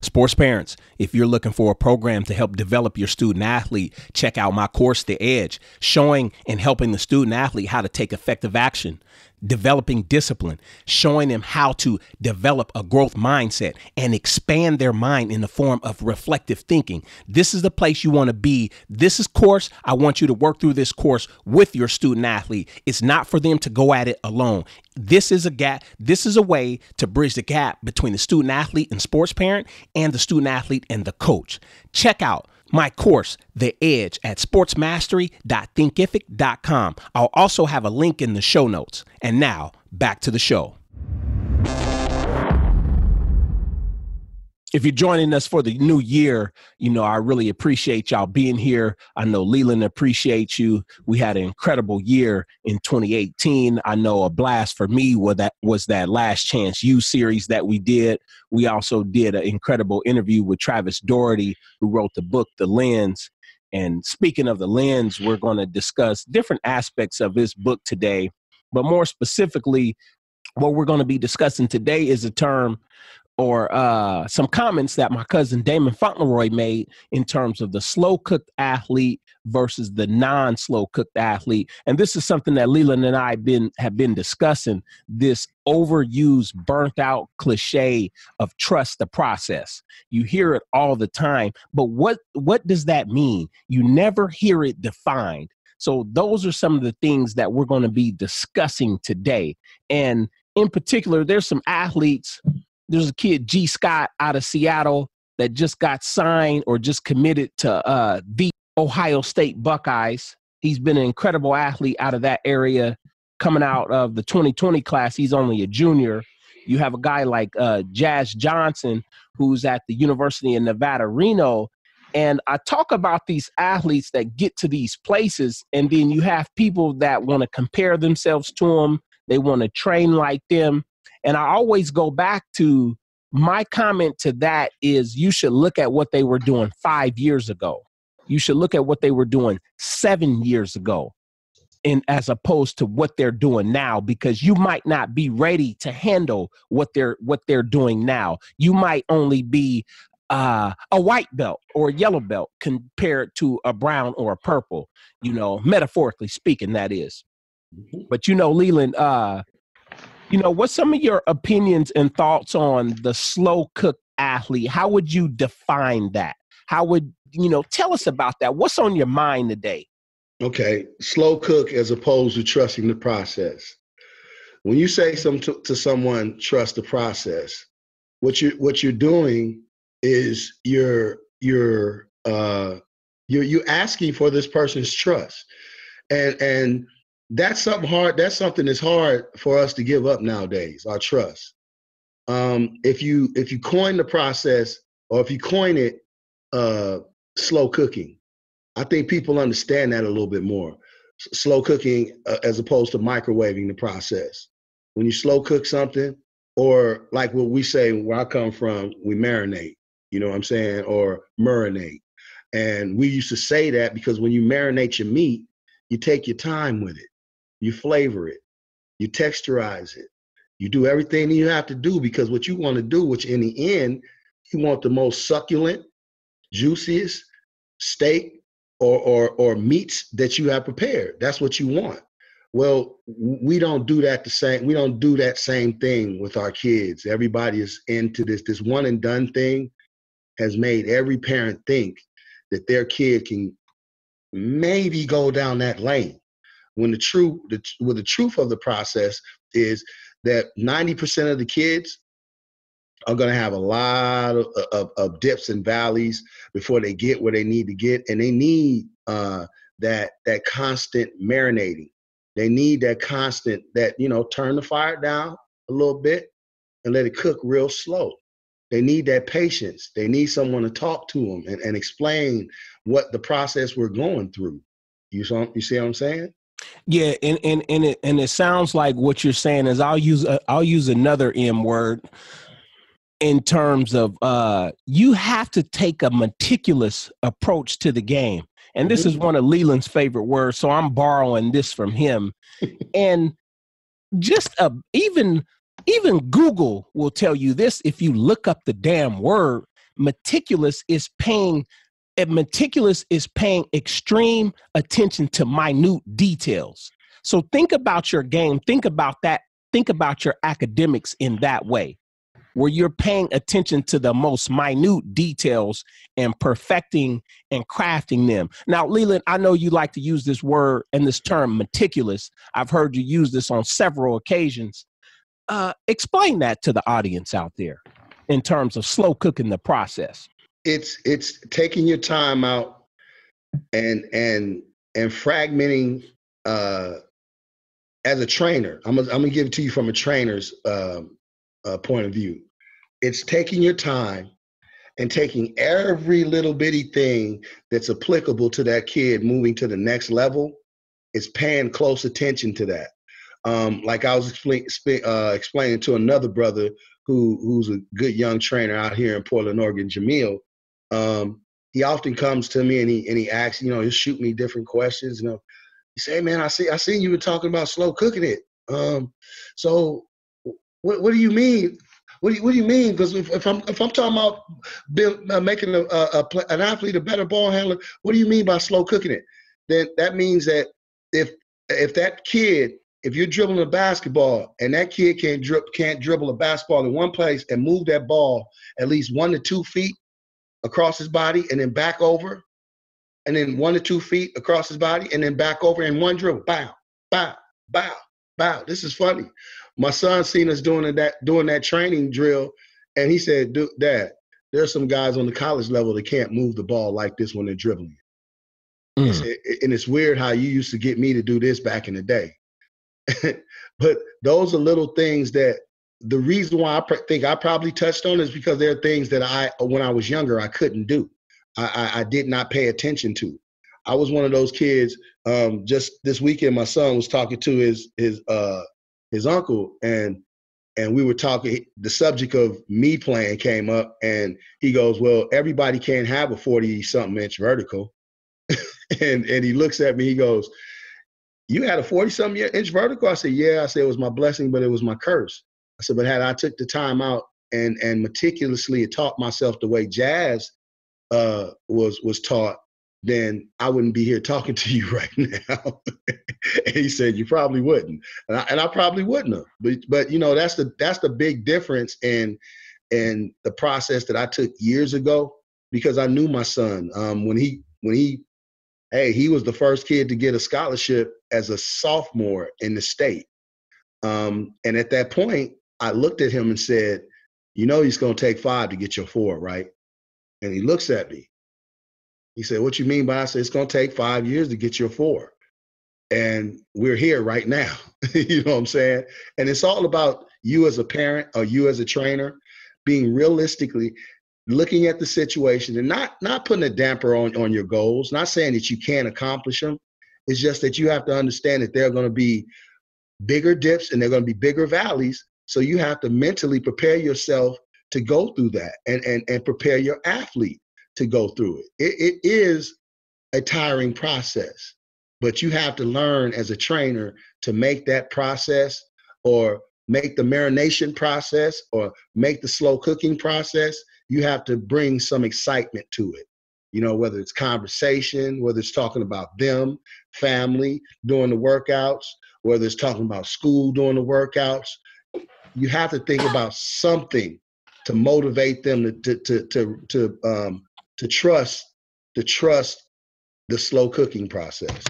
Sports parents, if you're looking for a program to help develop your student athlete, check out my course, The Edge, showing and helping the student athlete how to take effective action, developing discipline, showing them how to develop a growth mindset and expand their mind in the form of reflective thinking. This is the place you want to be. This is course. I want you to work through this course with your student athlete. It's not for them to go at it alone. This is a gap. This is a way to bridge the gap between the student athlete and sports parent and the student athlete and the coach. Check out my course, The Edge, at sportsmastery.thinkific.com. I'll also have a link in the show notes. And now back to the show. If you're joining us for the new year, I really appreciate y'all being here. I know Leland appreciates you. We had an incredible year in 2018. I know a blast for me was that Last Chance U series that we did. We also did an incredible interview with Travis Doherty, who wrote the book, The Lens. And speaking of The Lens, we're going to discuss different aspects of this book today. But more specifically, what we're going to be discussing today is a term or some comments that my cousin Damon Fauntleroy made in terms of the slow-cooked athlete versus the non-slow-cooked athlete. And this is something that Leland and I have been discussing, this overused, burnt-out cliche of trust the process. You hear it all the time, but what does that mean? You never hear it defined. So those are some of the things that we're going to be discussing today. And in particular, there's some athletes. There's a kid, G. Scott, out of Seattle that just got signed or just committed to the Ohio State Buckeyes. He's been an incredible athlete out of that area coming out of the 2020 class. He's only a junior. You have a guy like Jazz Johnson, who's at the University of Nevada, Reno. And I talk about these athletes that get to these places, and then you have people that want to compare themselves to them. They want to train like them. And I always go back to my comment to that is you should look at what they were doing 5 years ago. You should look at what they were doing 7 years ago, and as opposed to what they're doing now, because you might not be ready to handle what they're doing now. You might only be a white belt or a yellow belt compared to a brown or a purple, metaphorically speaking, that is. But Leland, what's some of your opinions and thoughts on the slow cook athlete? How would you define that? How would, tell us about that? What's on your mind today? Okay. Slow cook as opposed to trusting the process. When you say to someone, trust the process, what you're doing is you're asking for this person's trust. And that's something hard. That's something that's hard for us to give up nowadays, our trust. If you coin the process, or if you coin it slow cooking, I think people understand that a little bit more. Slow cooking as opposed to microwaving the process. When you slow cook something, or like what we say where I come from, we marinate, you know what I'm saying, or marinate. And we used to say that because when you marinate your meat, you take your time with it. You flavor it, you texturize it, you do everything you have to do, because what you want to do, which in the end, you want the most succulent, juiciest steak or meats that you have prepared. That's what you want. Well, we don't do that we don't do that same thing with our kids. Everybody is into this one and done thing has made every parent think that their kid can maybe go down that lane. When the truth of the process is that 90% of the kids are going to have a lot of dips and valleys before they get where they need to get, and they need that constant marinating. They need that constant turn the fire down a little bit and let it cook real slow. They need that patience. They need someone to talk to them and explain what the process we're going through. You see what I'm saying? Yeah, and it sounds like what you're saying is I'll use another M word in terms of you have to take a meticulous approach to the game. And this is one of Leland's favorite words, so I'm borrowing this from him. And just even Google will tell you this if you look up the damn word. Meticulous is paying extreme attention to minute details. So think about your game. Think about that. Think about your academics in that way, where you're paying attention to the most minute details and perfecting and crafting them. Now, Leland, I know you like to use this word and this term meticulous. I've heard you use this on several occasions. Explain that to the audience out there in terms of slow cooking the process. It's taking your time out and fragmenting. As a trainer, I'm gonna give it to you from a trainer's point of view. It's taking your time and taking every little bitty thing that's applicable to that kid moving to the next level. It's paying close attention to that. Like I was explaining to another brother who's a good young trainer out here in Portland, Oregon, Jamil. He often comes to me and he asks, he'll shoot me different questions. He say, hey man, I seen you were talking about slow cooking it. So what do you mean? What do you mean? Because if I'm talking about making an athlete a better ball handler, what do you mean by slow cooking it? Then that means that if that kid, if you're dribbling a basketball and that kid can't dribble a basketball in one place and move that ball at least 1 to 2 feet across his body and then back over, and then 1 to 2 feet across his body and then back over in one dribble, bow, bow, bow, bow. This is funny. My son seen us doing that training drill, and he said, Dad, there's some guys on the college level that can't move the ball like this when they're dribbling. He said, and it's weird how you used to get me to do this back in the day. But those are little things that the reason why I think I probably touched on is because there are things that when I was younger, I couldn't do. I did not pay attention to. I was one of those kids. Just this weekend, my son was talking to his uncle, and we were talking. The subject of me playing came up, and he goes, "Well, everybody can't have a 40-something inch vertical." and he looks at me. He goes, "You had a 40-something inch vertical?" I said, "Yeah." I said, "It was my blessing, but it was my curse." I said, "But had I took the time out and meticulously taught myself the way jazz was taught, then I wouldn't be here talking to you right now." And he said, "You probably wouldn't," and I probably wouldn't have. But that's the big difference in the process that I took years ago, because I knew my son when he was the first kid to get a scholarship as a sophomore in the state, and at that point I looked at him and said, "He's going to take 5 to get your 4, right?" And he looks at me. He said, "What you mean by?" I said, "It's going to take 5 years to get your 4. And we're here right now." You know what I'm saying? And it's all about you as a parent or you as a trainer being realistically looking at the situation and not putting a damper on your goals, not saying that you can't accomplish them. It's just that you have to understand that there are going to be bigger dips and there are going to be bigger valleys. So you have to mentally prepare yourself to go through that and prepare your athlete to go through it. It is a tiring process, but you have to learn as a trainer to make that process, or make the marination process, or make the slow cooking process. You have to bring some excitement to it. Whether it's conversation, whether it's talking about them, family, doing the workouts, whether it's talking about school, doing the workouts. You have to think about something to motivate them to trust the slow cooking process.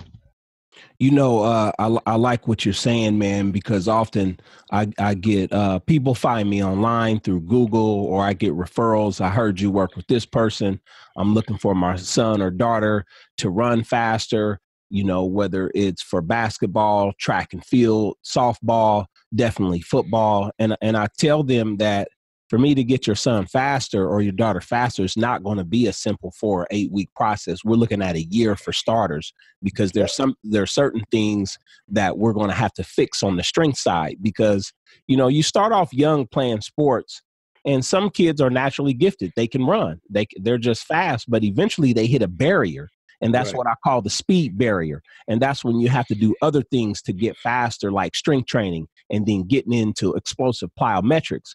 I like what you're saying, man, because often I get people find me online through Google, or I get referrals. I heard you work with this person. I'm looking for my son or daughter to run faster, whether it's for basketball, track and field, softball, definitely football. And I tell them that for me to get your son faster or your daughter faster, it's not going to be a simple 4 or 8 week process. We're looking at a year for starters, because there are certain things that we're going to have to fix on the strength side, because, you start off young playing sports, and some kids are naturally gifted. They can run. They're just fast, but eventually they hit a barrier. And that's right. What I call the speed barrier. And that's when you have to do other things to get faster, like strength training, and then getting into explosive plyometrics.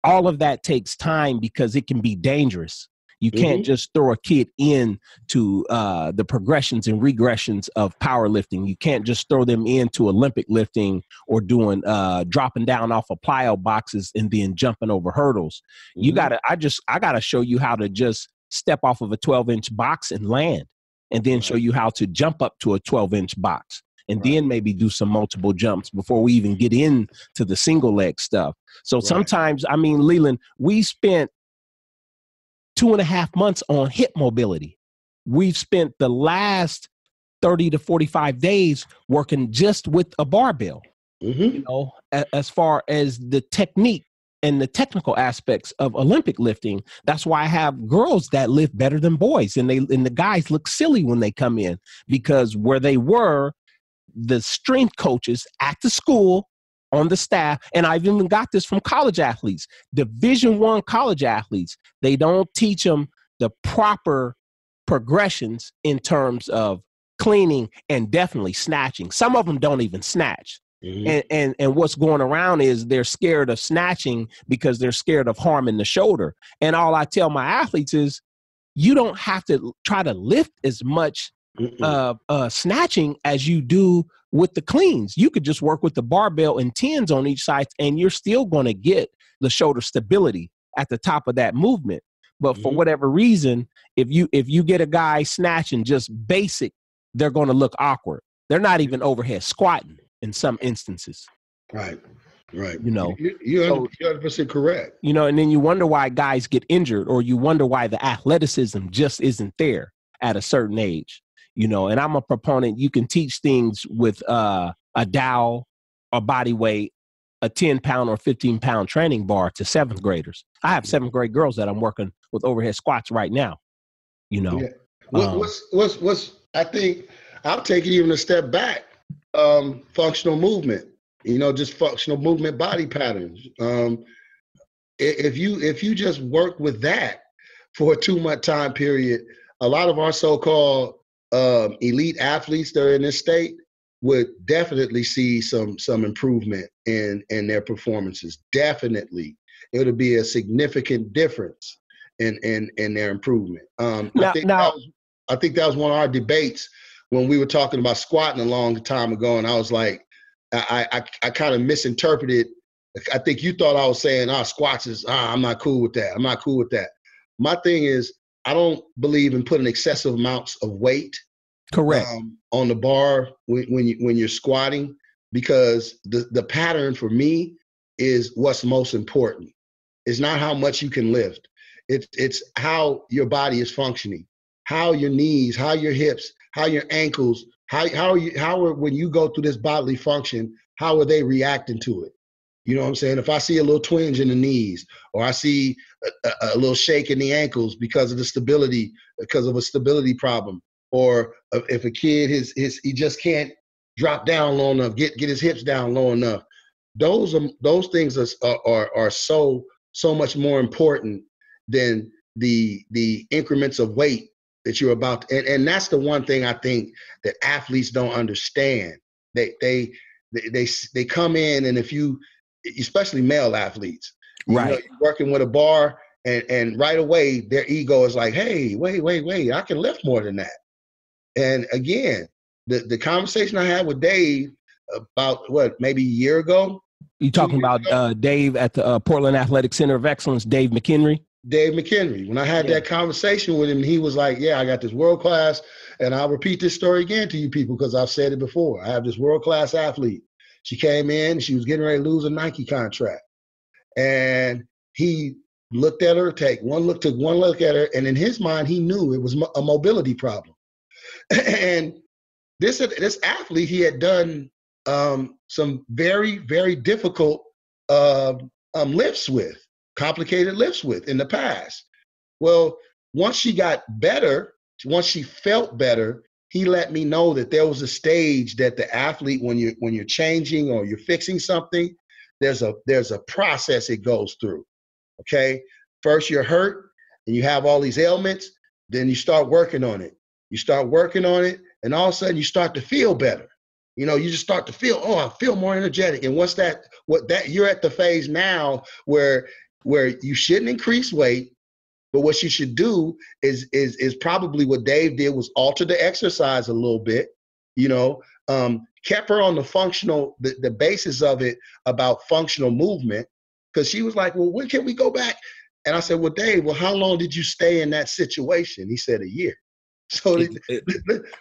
all of that takes time because it can be dangerous. You can't just throw a kid in to the progressions and regressions of powerlifting. You can't just throw them into Olympic lifting or doing dropping down off of plyo boxes and then jumping over hurdles. You gotta, I gotta show you how to just step off of a 12-inch box and land, and then show you how to jump up to a 12-inch box, and then maybe do some multiple jumps before we even get into the single leg stuff. So sometimes, I mean, Leland, we spent 2.5 months on hip mobility. We've spent the last 30 to 45 days working just with a barbell, you know, as far as the technique and the technical aspects of Olympic lifting. That's why I have girls that lift better than boys, and the guys look silly when they come in, because where they were, the strength coaches at the school, on the staff, and I've even got this from college athletes, Division I college athletes, they don't teach them the proper progressions in terms of cleaning and definitely snatching. Some of them don't even snatch. And what's going around is they're scared of snatching because they're scared of harming the shoulder. And all I tell my athletes is, you don't have to try to lift as much snatching as you do with the cleans. You could just work with the barbell and tens on each side, and you're still going to get the shoulder stability at the top of that movement. But for whatever reason, if you get a guy snatching just basic, they're going to look awkward. They're not even overhead squatting in some instances. Right. You know, you're 100% correct. You know, and then you wonder why guys get injured, or you wonder why the athleticism just isn't there at a certain age. You know, and I'm a proponent. You can teach things with a dowel, a body weight, a 10-pound or 15-pound training bar to 7th graders. I have 7th grade girls that I'm working with overhead squats right now. You know, what's I think I'll take it even a step back. Functional movement. You know, just functional movement body patterns. If you just work with that for a 2-month time period, a lot of our so-called elite athletes that are in this state would definitely see some improvement in their performances. Definitely, it would be a significant difference in their improvement. I think that was one of our debates when we were talking about squatting a long time ago, and I was like, I kind of misinterpreted. I think you thought I was saying, squats is, I'm not cool with that. I'm not cool with that. My thing is, I don't believe in putting excessive amounts of weight on the bar when you're squatting, because the pattern for me is what's most important. It's not how much you can lift. It's how your body is functioning, how your knees, how your hips, how your ankles, when you go through this bodily function, how are they reacting to it? You know what I'm saying? If I see a little twinge in the knees, or I see a little shake in the ankles because of a stability problem, or if a kid he just can't drop down low enough, get his hips down low enough, those things are so much more important than the increments of weight that you're about to, and that's the one thing I think that athletes don't understand. They come in, and if you, especially male athletes, you know, you're working with a bar, and right away their ego is like, hey, wait, I can lift more than that. And again, the conversation I had with Dave about maybe a year ago. You talking about Dave at the Portland Athletic Center of Excellence, Dave McHenry? Dave McHenry. When I had that conversation with him, he was like, I got this world-class, and I'll repeat this story again to you people because I've said it before. I have this world-class athlete. She came in, she was getting ready to lose a Nike contract. And he looked at her, took one look at her, and in his mind, he knew it was a mobility problem. And this athlete, he had done some very, very difficult complicated lifts with in the past. Well, once she got better, once she felt better, he let me know that there was a stage that the athlete, when you're changing or you're fixing something, there's a process it goes through. Okay, first you're hurt and you have all these ailments, then you start working on it. And all of a sudden you start to feel better. You know, you just start to feel, I feel more energetic. And you're at the phase now where where you shouldn't increase weight, but what you should do is probably what Dave did, was alter the exercise a little bit, kept her on the functional, the basis of it about functional movement, because she was like, well, when can we go back? And I said, well, Dave, how long did you stay in that situation? He said, a year. So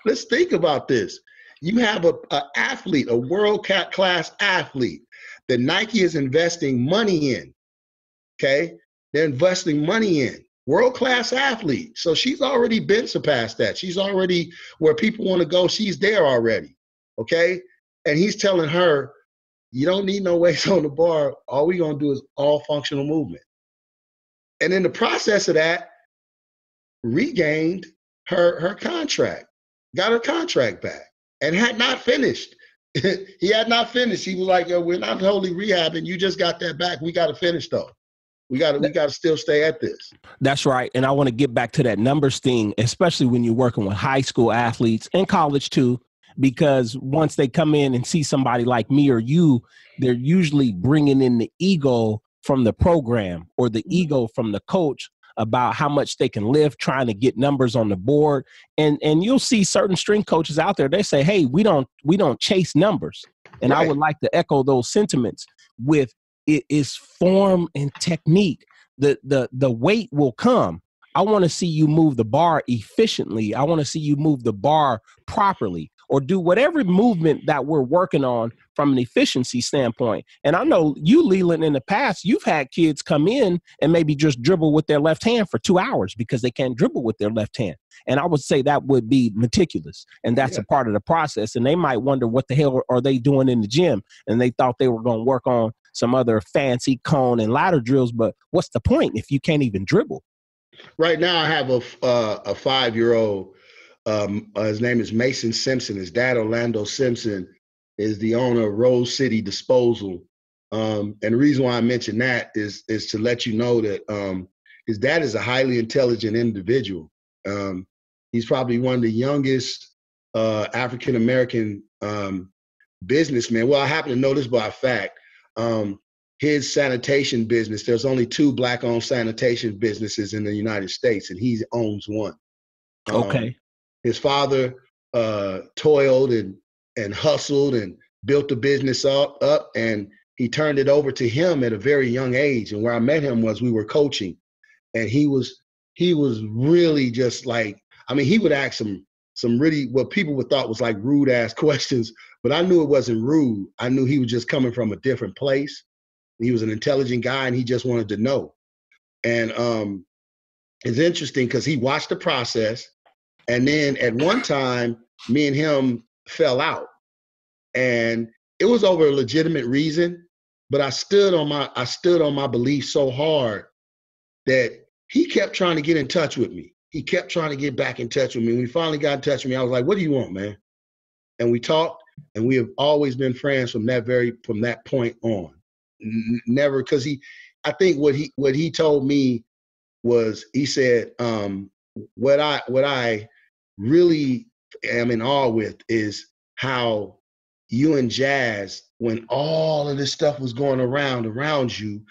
let's think about this. You have an athlete, a world-class athlete that Nike is investing money in, okay? They're investing money in. World-class athlete. So she's already been surpassed that. She's already where people want to go. She's there already, okay? And he's telling her, you don't need no weights on the bar. All we're going to do is all functional movement. And in the process of that, regained her contract, got her contract back, and had not finished. He had not finished. He was like, yo, we're not totally rehabbing. You just got that back. We got to finish, though. We got to still stay at this. That's right. And I want to get back to that numbers thing, especially when you're working with high school athletes and college too, because once they come in and see somebody like me or you, they're usually bringing in the ego from the program or the ego from the coach about how much they can lift, trying to get numbers on the board. And you'll see certain strength coaches out there, they say, hey, we don't chase numbers. And right. I would like to echo those sentiments with, it is form and technique. The weight will come. I want to see you move the bar efficiently. I want to see you move the bar properly, or do whatever movement that we're working on from an efficiency standpoint. And I know you, Leland, in the past, you've had kids come in and maybe just dribble with their left hand for 2 hours because they can't dribble with their left hand. And I would say that would be meticulous. And that's a part of the process. And they might wonder, what the hell are they doing in the gym? And they thought they were going to work on some other fancy cone and ladder drills. But what's the point if you can't even dribble? Right now I have a 5-year-old. His name is Mason Simpson. His dad, Orlando Simpson, is the owner of Rose City Disposal. And the reason why I mention that is to let you know that his dad is a highly intelligent individual. He's probably one of the youngest African-American businessmen. Well, I happen to know this by fact. His sanitation business, there's only 2 Black-owned sanitation businesses in the United States, and he owns one. Okay. His father toiled and hustled and built the business up, and he turned it over to him at a very young age. And where I met him was, we were coaching, and he was really just like, I mean, he would ask some really what people would thought was like rude ass questions, but I knew it wasn't rude. I knew he was just coming from a different place. He was an intelligent guy, and he just wanted to know. And it's interesting because he watched the process. And then at one time, me and him fell out, and it was over a legitimate reason. But I stood on my belief so hard that he kept trying to get in touch with me. He kept trying to get back in touch with me. When he finally got in touch with me, I was like, "What do you want, man?" And we talked, and we have always been friends from that point on. Never, because I think what he told me was, he said, what I really am in awe with is how you and Jazz, when all of this stuff was going around you,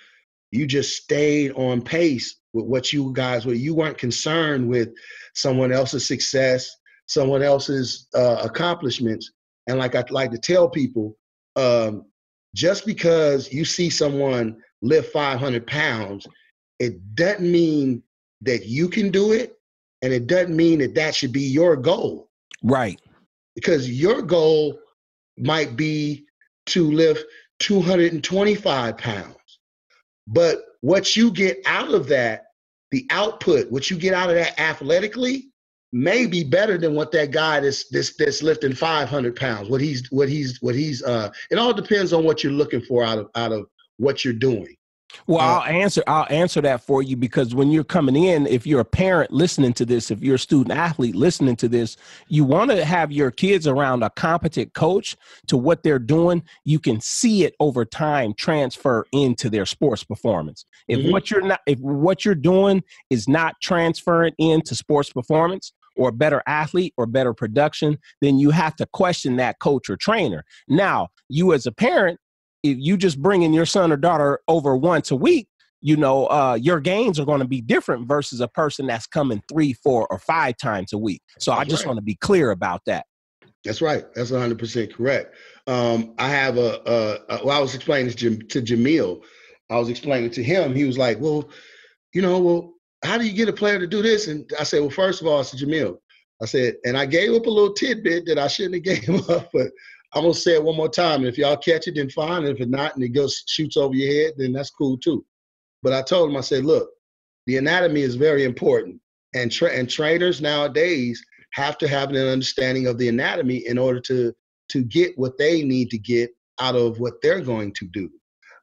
you just stayed on pace with what you guys were. You weren't concerned with someone else's success, someone else's accomplishments. And like I like to tell people, just because you see someone lift 500 pounds, it doesn't mean that you can do it. And it doesn't mean that that should be your goal. Right. Because your goal might be to lift 225 pounds. But what you get out of that, the output, what you get out of that athletically, may be better than what that guy that's lifting 500 pounds. It all depends on what you're looking for out of what you're doing. Well, I'll answer that for you, because when you're coming in, if you're a parent listening to this, if you're a student athlete listening to this, you want to have your kids around a competent coach to what they're doing. You can see it over time transfer into their sports performance. If what you're doing is not transferring into sports performance or better athlete or better production, then you have to question that coach or trainer. Now, you as a parent, if you just bring in your son or daughter over once a week, your gains are going to be different versus a person that's coming 3, 4, or 5 times a week. So I just want to be clear about that. That's right. That's 100% correct. I have well, I was explaining to Jamil. I was explaining to him. He was like, well, how do you get a player to do this? And I said, well, first of all, I said, Jamil, I said, and I gave up a little tidbit that I shouldn't have gave up, but I'm going to say it one more time. And if y'all catch it, then fine. And if it's not, and it goes shoots over your head, then that's cool too. But I told him, I said, look, the anatomy is very important. And trainers nowadays have to have an understanding of the anatomy in order to get what they need to get out of what they're going to do.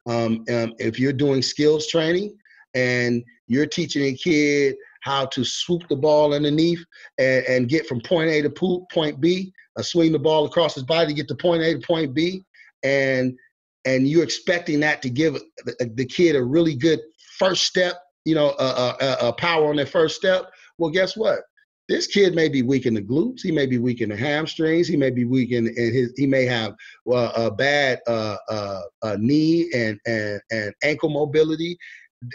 If you're doing skills training and you're teaching a kid how to swoop the ball underneath and get from point A to point B, swing the ball across his body to get to point A to point B, and you're expecting that to give the kid a really good first step, a power on their first step, well, guess what? This kid may be weak in the glutes. He may be weak in the hamstrings. He may be weak in he may have a bad knee and ankle mobility.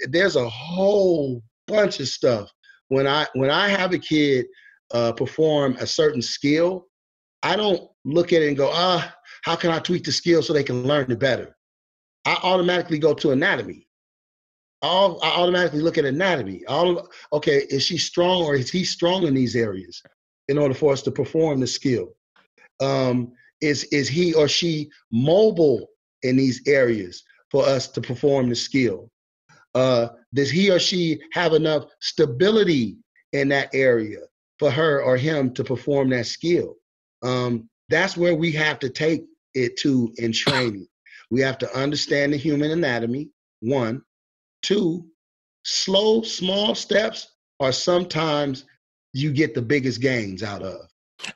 There's a whole bunch of stuff. When I have a kid perform a certain skill, I don't look at it and go, how can I tweak the skill so they can learn it better? I automatically go to anatomy. I automatically look at anatomy. Okay, is she strong or is he strong in these areas in order for us to perform the skill? Is he or she mobile in these areas for us to perform the skill? Does he or she have enough stability in that area for her or him to perform that skill? That's where we have to take it to in training. We have to understand the human anatomy, 1. 2, slow, small steps are sometimes you get the biggest gains out of.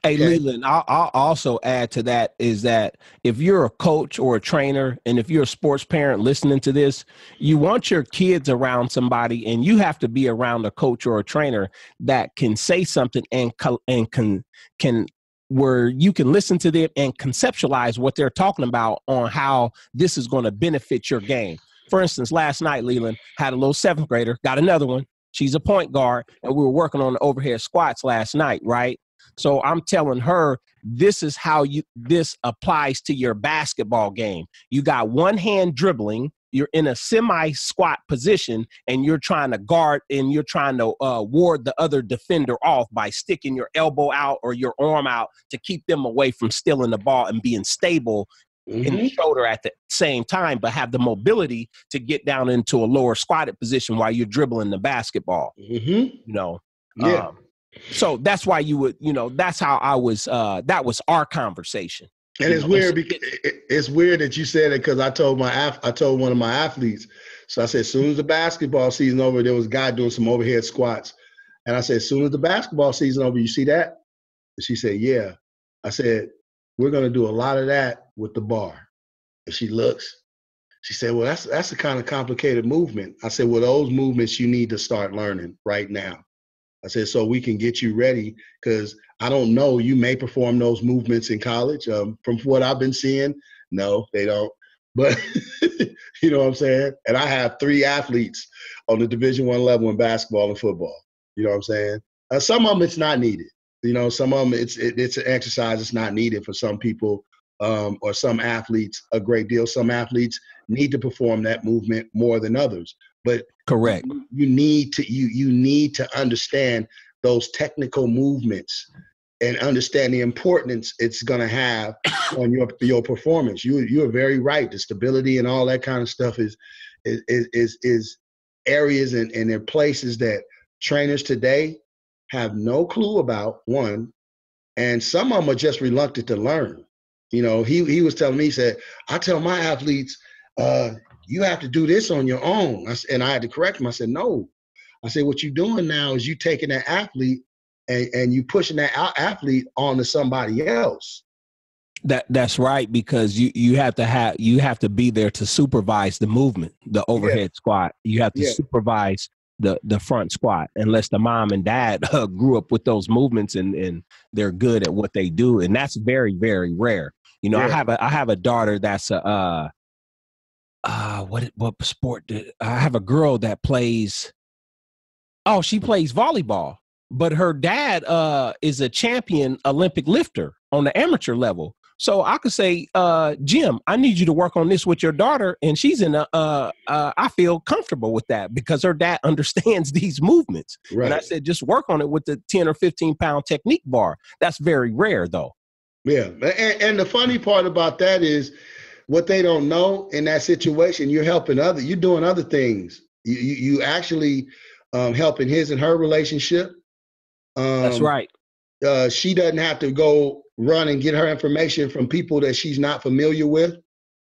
Hey, okay? Leland, I'll also add to that is that if you're a coach or a trainer, and if you're a sports parent listening to this, you want your kids around somebody, and you have to be around a coach or a trainer that can say something and can where you can listen to them and conceptualize what they're talking about on how this is going to benefit your game. For instance, last night, Leland had a little 7th grader, got another one. She's a point guard, and we were working on the overhead squats last night, right? So I'm telling her, this is how this applies to your basketball game. You got one hand dribbling, you're in a semi-squat position, and you're trying to guard and you're trying to ward the other defender off by sticking your elbow out or your arm out to keep them away from stealing the ball and being stable in the shoulder at the same time, but have the mobility to get down into a lower squatted position while you're dribbling the basketball. Yeah. So that's why you would, that's how I was, that was our conversation. And it's weird because it's weird that you said it, because I told one of my athletes. So I said, as soon as the basketball season over, there was a guy doing some overhead squats. And I said, as soon as the basketball season over, you see that? And she said, yeah. I said, we're going to do a lot of that with the bar. And she looks, she said, well, that's a kind of complicated movement. I said, well, those movements you need to start learning right now. I said, so we can get you ready, because I don't know, you may perform those movements in college. From what I've been seeing, no, they don't. But you know what I'm saying? And I have 3 athletes on the Division I level in basketball and football. You know what I'm saying? Some of them, it's not needed. Some of them, it's an exercise that's not needed for some people, or some athletes a great deal. Some athletes need to perform that movement more than others. But correct, you need to understand those technical movements and understand the importance it's going to have on your performance. You're very right. The stability and all that kind of stuff is areas and they're places that trainers today have no clue about, one, and some of them are just reluctant to learn. He was telling me, he said, I tell my athletes, you have to do this on your own. And I had to correct him. I said, no. I said, what you're doing now is you taking that athlete and you pushing that athlete onto somebody else. That's right, because you have to be there to supervise the movement, the overhead squat. You have to supervise the front squat, unless the mom and dad grew up with those movements and they're good at what they do. And that's very, very rare. I have a daughter that's what sport did I have a girl that plays? Oh, she plays volleyball, but her dad is a champion Olympic lifter on the amateur level. So I could say, Jim, I need you to work on this with your daughter, and she's in I feel comfortable with that because her dad understands these movements. Right. And I said, just work on it with the 10 or 15-pound technique bar. That's very rare, though. Yeah, and the funny part about that is what they don't know in that situation. You're helping you're doing other things. You actually helping his and her relationship. That's right. She doesn't have to go run and get her information from people that she's not familiar with.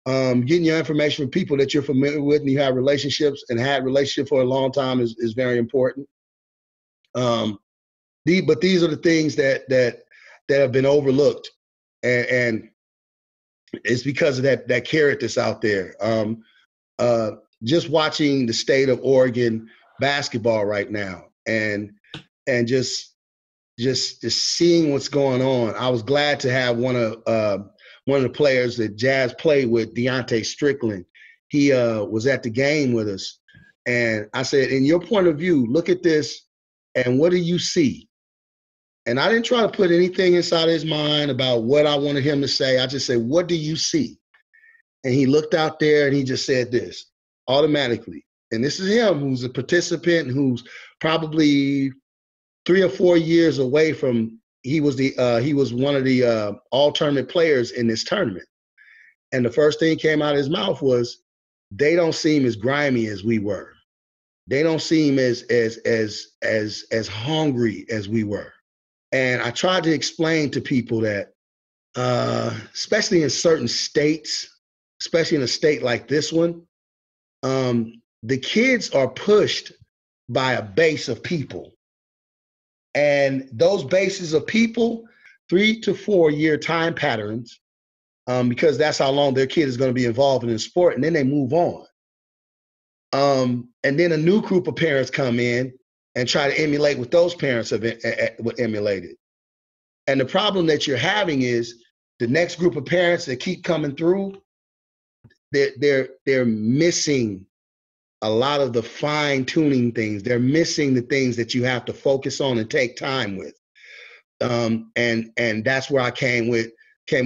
Getting your information from people that you're familiar with and you have relationships and had relationships for a long time is very important. But these are the things that have been overlooked, and it's because of that carrot that's out there. Just watching the state of Oregon basketball right now, and just seeing what's going on. I was glad to have one of the players that Jazz played with, Deontay Strickland. He was at the game with us, and I said, in your point of view, look at this, and what do you see? And I didn't try to put anything inside his mind about what I wanted him to say. I just said, what do you see? And he looked out there and he just said this automatically. And this is him, who's a participant, who's probably 3 or 4 years away from, he was one of the all-tournament players in this tournament. And the first thing came out of his mouth was, they don't seem as grimy as we were. They don't seem as hungry as we were. And I tried to explain to people that, especially in certain states, especially in a state like this one, the kids are pushed by a base of people. And those bases of people, 3 to 4 year time patterns, because that's how long their kid is going to be involved in the sport, and then they move on. And then a new group of parents come in and try to emulate what those parents have emulated. And the problem that you're having is the next group of parents that keep coming through, they're missing a lot of the fine-tuning things. They're missing the things that you have to focus on and take time with. And that's where I came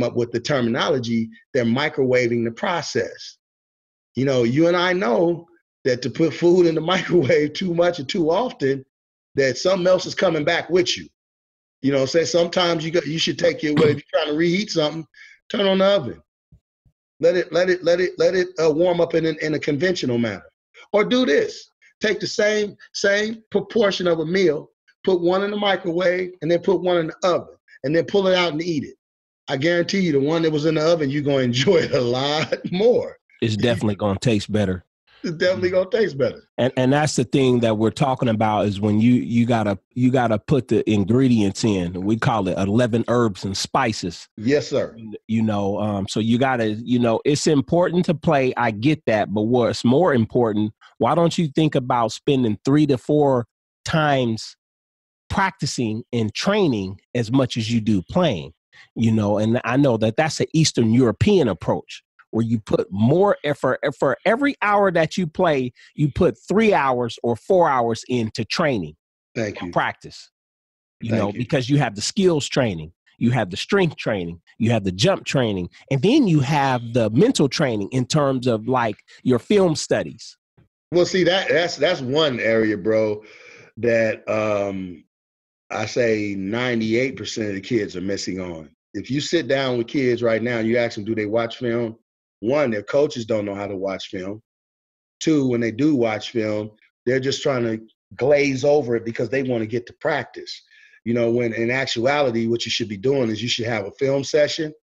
up with the terminology, they're microwaving the process. You know, you and I know that to put food in the microwave too much or too often, that something else is coming back with you. You know, say sometimes you should take if you're trying to reheat something, turn on the oven. Let it warm up in a conventional manner. Or do this. Take the same proportion of a meal, put one in the microwave, and then put one in the oven, and then pull it out and eat it. I guarantee you the one that was in the oven, you're going to enjoy it a lot more. It's definitely going to taste better. It's definitely going to taste better. And that's the thing that we're talking about is when you gotta put the ingredients in. We call it 11 herbs and spices. Yes, sir. You know, so you gotta, you know, it's important to play. I get that, but what's more important, why don't you think about spending 3 to 4 times practicing and training as much as you do playing? You know, and I know that that's an Eastern European approach, where you put more effort for every hour that you play, you put 3 hours or 4 hours into training. Thank you. Practice. You know, because you have the skills training, you have the strength training, you have the jump training, and then you have the mental training in terms of like your film studies. Well, see, that's one area, bro, that I say 98% of the kids are missing on. If you sit down with kids right now and you ask them, do they watch film? 1, their coaches don't know how to watch film. 2, when they do watch film, they're just trying to glaze over it because they want to get to practice. You know, when in actuality, what you should be doing is you should have a film session.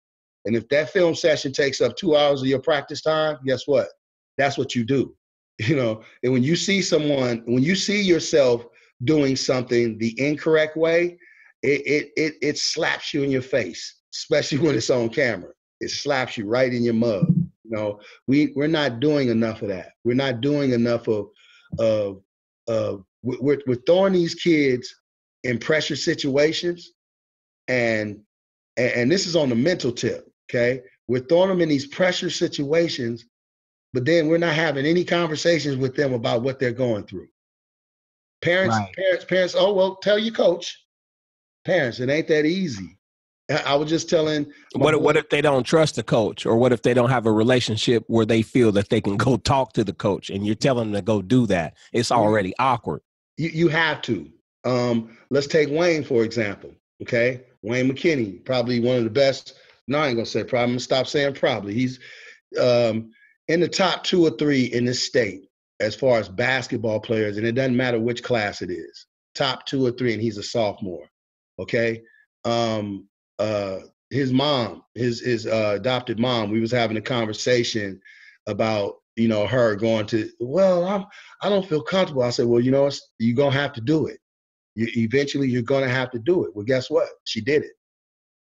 And if that film session takes up 2 hours of your practice time, guess what? That's what you do. You know, and when you see yourself doing something the incorrect way, it slaps you in your face, especially when it's on camera. It slaps you right in your mug. You know, we're not doing enough of that. We're not doing enough of we're throwing these kids in pressure situations, and this is on the mental tip. Okay, we're throwing them in these pressure situations but then we're not having any conversations with them about what they're going through. Parents, oh, well, tell your coach. Parents, it ain't that easy. I was just telling. What if they don't trust the coach, or what if they don't have a relationship where they feel that they can go talk to the coach, and you're telling them to go do that? It's already awkward. You have to. Let's take Wayne, for example. Okay. Wayne McKinney, probably one of the best. No, I ain't going to say probably. I'm going to stop saying probably. He's in the top 2 or 3 in this state as far as basketball players, and it doesn't matter which class it is. Top 2 or 3, and he's a sophomore. Okay. His mom, his adopted mom, we was having a conversation about, her going to, well, I don't feel comfortable. I said, well, you're going to have to do it. Eventually you're going to have to do it. Well, guess what? She did it.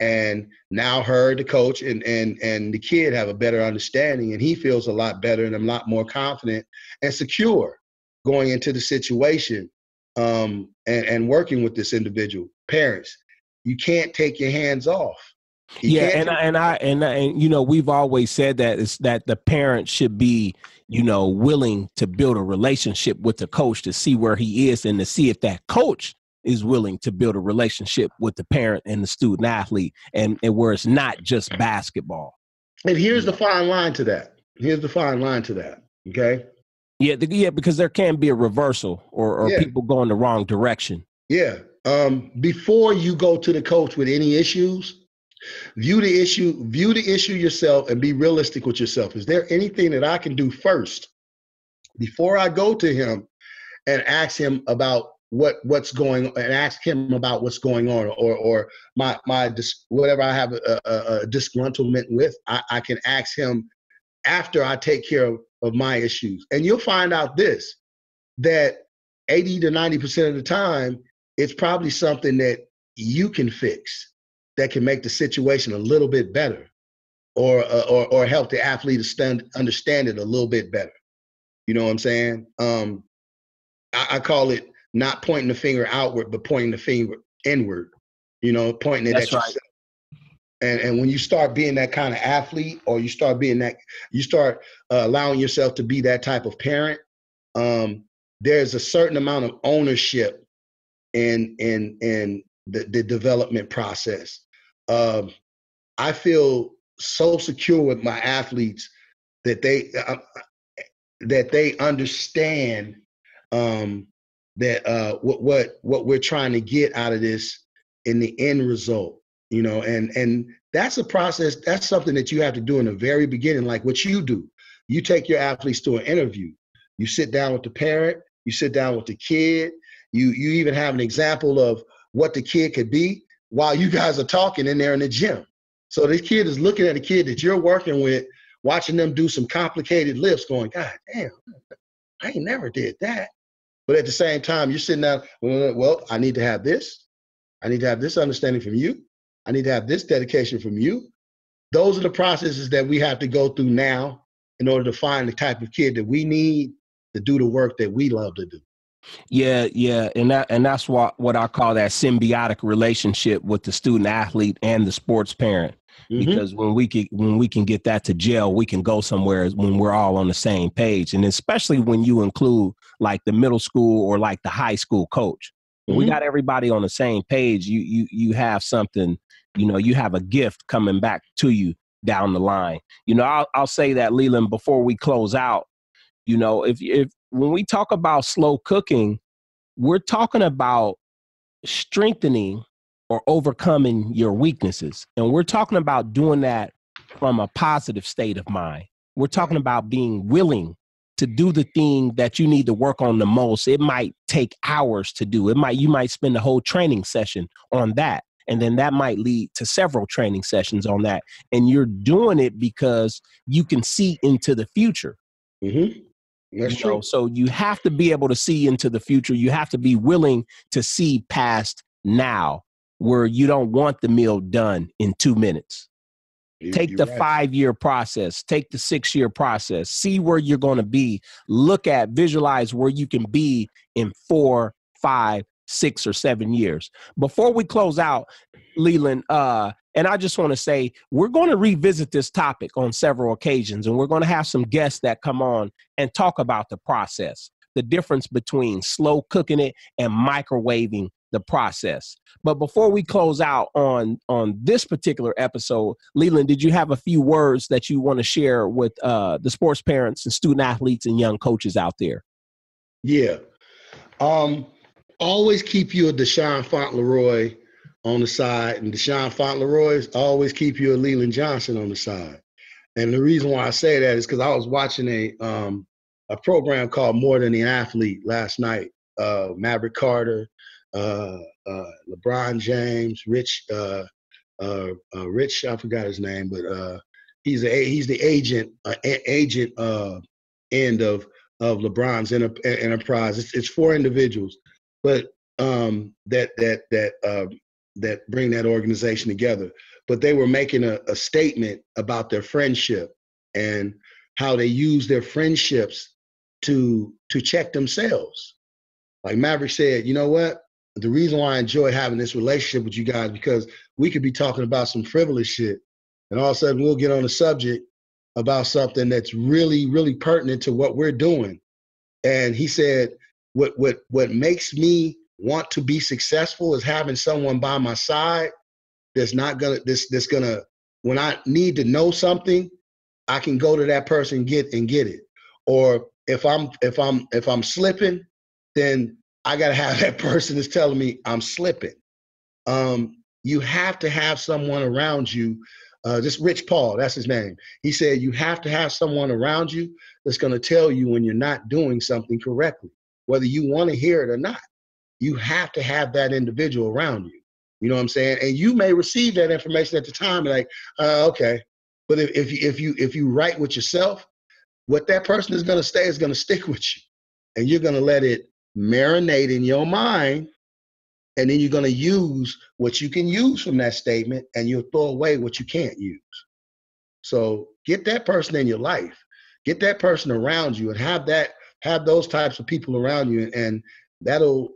And now her, the coach, and the kid have a better understanding, and he feels a lot better and a lot more confident and secure going into the situation, and working with this individual. Parents, you can't take your hands off. And we've always said that is that the parent should be, willing to build a relationship with the coach to see where he is, and to see if that coach is willing to build a relationship with the parent and the student athlete, and where it's not just basketball. And here's the fine line to that. Okay. Yeah, because there can be a reversal or people go in the wrong direction. Yeah. Before you go to the coach with any issues, view the issue yourself and be realistic with yourself. Is there anything that I can do first before I go to him and ask him about what's going on, and ask him about what's going on, or my whatever I have a disgruntlement with, I can ask him after I take care of my issues. And you'll find out that 80 to 90% of the time, it's probably something that you can fix that can make the situation a little bit better, or help the athlete understand it a little bit better. You know what I'm saying? I call it not pointing the finger outward, but pointing the finger inward, pointing it at yourself. And when you start being that kind of athlete, or you start allowing yourself to be that type of parent, there's a certain amount of ownership in the development process. I feel so secure with my athletes that they understand that what we're trying to get out of this in the end result, and that's a process. That's something that you have to do in the very beginning, like what you do. You take your athletes to an interview. You sit down with the parent. You sit down with the kid. You even have an example of what the kid could be while you guys are talking in there in the gym. So this kid is looking at a kid that you're working with, watching them do some complicated lifts, going, God damn, I ain't never did that. But at the same time, you're sitting down, well, I need to have this. I need to have this understanding from you. I need to have this dedication from you. Those are the processes that we have to go through now in order to find the type of kid that we need to do the work that we love to do. Yeah. And that's what I call that symbiotic relationship with the student athlete and the sports parent. Mm-hmm. Because when we can get that to gel, we can go somewhere when we're all on the same page. And especially when you include like the middle school or like the high school coach. When we got everybody on the same page, you have something, you have a gift coming back to you down the line. I'll say that, Leland, before we close out, if when we talk about slow cooking, we're talking about strengthening or overcoming your weaknesses. And we're talking about doing that from a positive state of mind. We're talking about being willing to do the thing that you need to work on the most. It might take hours to do. You might spend a whole training session on that. And then that might lead to several training sessions on that. And you're doing it because you can see into the future. Mm-hmm. That's true. So you have to be able to see into the future. You have to be willing to see past now, where you don't want the meal done in 2 minutes. Take the 5-year process, take the 6-year process, see where you're going to be, visualize where you can be in 4, 5, 6 or 7 years. Before we close out, Leland, and I just want to say, we're going to revisit this topic on several occasions, and we're going to have some guests that come on and talk about the process, the difference between slow cooking it and microwaving the process. But before we close out on this particular episode, Leland, did you have a few words that you want to share with the sports parents and student athletes and young coaches out there? Yeah. Always keep you a Deshaun Fauntleroy on the side, and Deshaun Fauntleroy's always keep you a Leland Johnson on the side. And the reason why I say that is because I was watching a program called More Than the Athlete last night. Maverick Carter, LeBron James, Rich, I forgot his name, but he's the agent end of LeBron's enterprise. It's 4 individuals, but that bring that organization together. But they were making a statement about their friendship and how they use their friendships to check themselves. Like Maverick said, you know what? The reason why I enjoy having this relationship with you guys, because we could be talking about some frivolous shit, and all of a sudden we'll get on a subject about something that's really, really pertinent to what we're doing. And he said, what makes me want to be successful is having someone by my side that's not gonna when I need to know something, I can go to that person and get it. Or if I'm slipping, then I gotta have that person that's telling me I'm slipping. You have to have someone around you. Just Rich Paul, that's his name. He said you have to have someone around you that's gonna tell you when you're not doing something correctly, whether you want to hear it or not. You have to have that individual around you. You know what I'm saying? And you may receive that information at the time, like, okay. But if you write with yourself, what that person is going to say is going to stick with you, and you're going to let it marinate in your mind, and then you're going to use what you can use from that statement, and you'll throw away what you can't use. So get that person in your life, get that person around you, and have those types of people around you, and that'll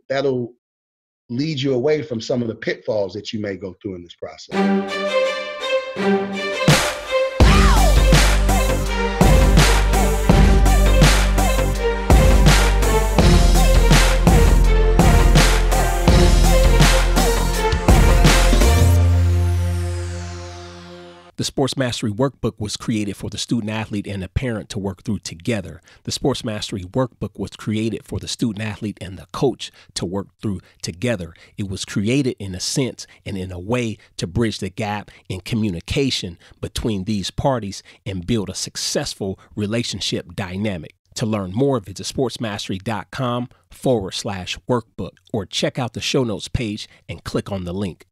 lead you away from some of the pitfalls that you may go through in this process. The Sports Mastery Workbook was created for the student athlete and the parent to work through together. The Sports Mastery Workbook was created for the student athlete and the coach to work through together. It was created in a sense and in a way to bridge the gap in communication between these parties and build a successful relationship dynamic. To learn more, visit sportsmastery.com/workbook or check out the show notes page and click on the link.